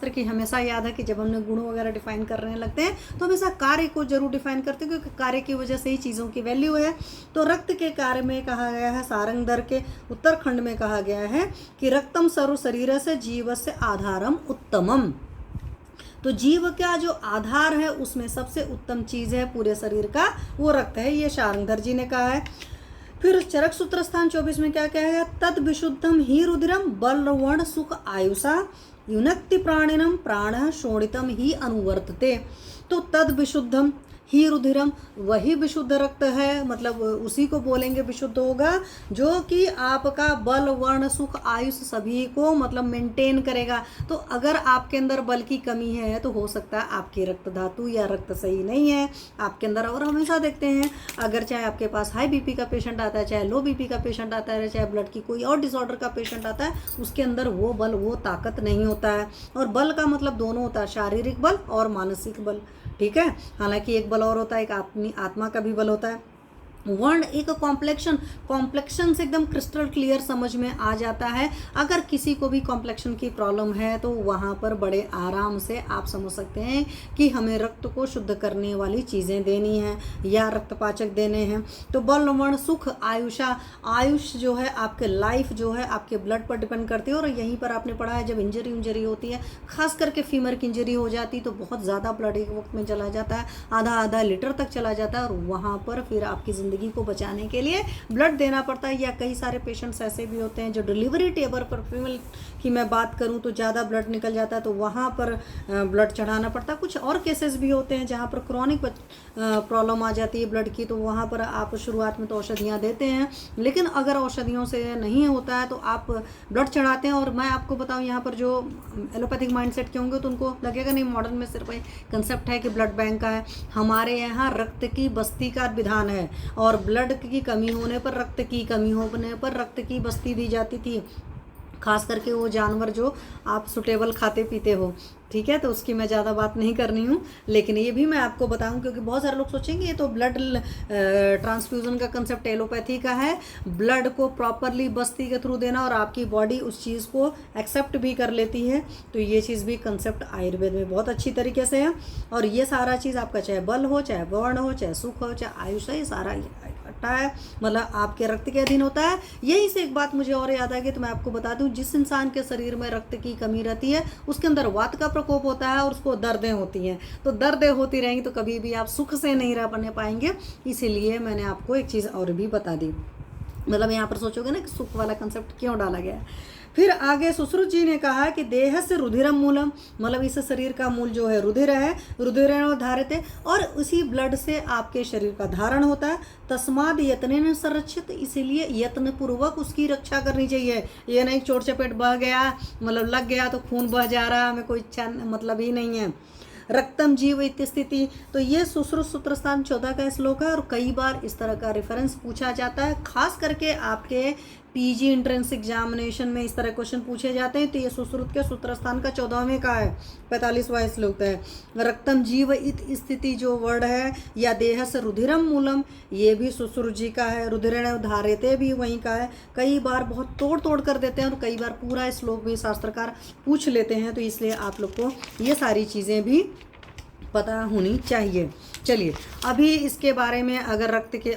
कि हमेशा याद है कि जब हमने गुण वगैरह डिफाइन करने लगते हैं तो हमेशा कार्य को जरूर डिफाइन करते हैं, क्योंकि कार्य की वजह से ही चीज़ों की वैल्यू है। तो रक्त के कार्य में कहा गया है, सारंगधर के उत्तरखंड में कहा गया है कि रक्तम सर्व शरीर से जीव से आधारम उत्तमम। तो जीव का जो आधार है उसमें सबसे उत्तम चीज है पूरे शरीर का, वो रक्त है, ये सारंगधर जी ने कहा है। फिर चरक सूत्र स्थान 24 में क्या कहेगा, तद विशुद्धम ही रुधिरम बलवर्ण सुख आयुषा युनक्ति प्राणिनम प्राण शोणितम ही अनुवर्तते। तो तद विशुद्धम ही रुधिरम, वही विशुद्ध रक्त है, मतलब उसी को बोलेंगे विशुद्ध होगा, जो कि आपका बल वर्ण सुख आयुष सभी को मतलब मेंटेन करेगा। तो अगर आपके अंदर बल की कमी है तो हो सकता है आपकी रक्त धातु या रक्त सही नहीं है आपके अंदर। और हमेशा देखते हैं अगर चाहे आपके पास हाई बीपी का पेशेंट आता है, चाहे लो बीपी का पेशेंट आता है, चाहे ब्लड की कोई और डिसऑर्डर का पेशेंट आता है, उसके अंदर वो बल वो ताकत नहीं होता है। और बल का मतलब दोनों होता है, शारीरिक बल और मानसिक बल, ठीक है। हालांकि एक बल और होता है, एक आत्मा का भी बल होता है। वर्ण एक कॉम्प्लेक्शन से एकदम क्रिस्टल क्लियर समझ में आ जाता है। अगर किसी को भी कॉम्प्लेक्शन की प्रॉब्लम है तो वहाँ पर बड़े आराम से आप समझ सकते हैं कि हमें रक्त को शुद्ध करने वाली चीज़ें देनी है या रक्तपाचक देने हैं। तो बल वर्ण सुख आयुषा, आयुष जो है आपके लाइफ जो है आपके ब्लड पर डिपेंड करती है। और यहीं पर आपने पढ़ा है जब इंजरी होती है, खास करके फीमर की इंजरी हो जाती तो बहुत ज़्यादा ब्लड एक वक्त में चला जाता है, आधा लीटर तक चला जाता है। और वहाँ पर फिर आपकी ज़िंदगी को बचाने के लिए ब्लड देना पड़ता है। या कई सारे पेशेंट्स ऐसे भी होते हैं जो डिलीवरी टेबल पर, फीमेल की मैं बात करूं तो ज़्यादा ब्लड निकल जाता है तो वहाँ पर ब्लड चढ़ाना पड़ता है। कुछ और केसेस भी होते हैं जहाँ पर क्रॉनिक प्रॉब्लम आ जाती है ब्लड की, तो वहाँ पर आप शुरुआत में तो औषधियाँ देते हैं, लेकिन अगर औषधियों से नहीं होता है तो आप ब्लड चढ़ाते हैं। और मैं आपको बताऊँ यहाँ पर जो एलोपैथिक माइंडसेट के होंगे तो उनको लगेगा नहीं मॉडर्न में सिर्फ कंसेप्ट है कि ब्लड बैंक का है। हमारे यहाँ रक्त की बस्ती का विधान है और ब्लड की कमी होने पर, रक्त की कमी होने पर रक्त की बस्ती दी जाती थी, खास करके वो जानवर जो आप सुटेबल खाते पीते हो, ठीक है। तो उसकी मैं ज़्यादा बात नहीं करनी हूँ, लेकिन ये भी मैं आपको बताऊँ क्योंकि बहुत सारे लोग सोचेंगे ये तो ब्लड ट्रांसफ्यूज़न का कंसेप्ट एलोपैथी का है, ब्लड को प्रॉपरली बस्ती के थ्रू देना और आपकी बॉडी उस चीज़ को एक्सेप्ट भी कर लेती है। तो ये चीज़ भी कंसेप्ट आयुर्वेद में बहुत अच्छी तरीके से है। और ये सारा चीज़ आपका चाहे बल हो, चाहे वर्ण हो, चाहे सुख हो, चाहे आयुष है, ये सारा इकट्ठा है, मतलब आपके रक्त के अधीन होता है। यही से एक बात मुझे और याद आ गई तो मैं आपको बता दूं, जिस इंसान के शरीर में रक्त की कमी रहती है उसके अंदर वात का प्रकोप होता है और उसको दर्दें होती हैं। तो दर्दें होती रहेंगी तो कभी भी आप सुख से नहीं रह पाएंगे। इसीलिए मैंने आपको एक चीज़ और भी बता दी, मतलब यहाँ पर सोचोगे ना कि सुख वाला कंसेप्ट क्यों डाला गया है। फिर आगे सुश्रुत जी ने कहा कि देह से रुधिरम मूलम, मतलब इस शरीर का मूल जो है रुधिर है, रुधिरेण धारित है और उसी ब्लड से आपके शरीर का धारण होता है। तस्माद यत्नेन संरक्षित, इसीलिए यत्न पूर्वक उसकी रक्षा करनी चाहिए। ये नहीं चोट चपेट बह गया, मतलब लग गया तो खून बह जा रहा, हमें कोई इच्छा मतलब ही नहीं है। रक्तम जीव इति स्थिति, तो ये सुश्रुत सूत्र स्थान 14 का श्लोक है और कई बार इस तरह का रेफरेंस पूछा जाता है, खास करके आपके पीजी एंट्रेंस एग्जामिनेशन में इस तरह क्वेश्चन पूछे जाते हैं। तो ये सुश्रुत के सूत्र स्थान का 14वें का है, 45वां श्लोक है। रक्तम जीव इत स्थिति जो वर्ड है, या देह से रुधिरम मूलम, ये भी सुश्रुत जी का है। रुधिरेण धारेते भी वहीं का है। कई बार बहुत तोड़ कर देते हैं और कई बार पूरा श्लोक भी शास्त्रकार पूछ लेते हैं, तो इसलिए आप लोग को ये सारी चीज़ें भी पता होनी चाहिए। चलिए अभी इसके बारे में अगर रक्त के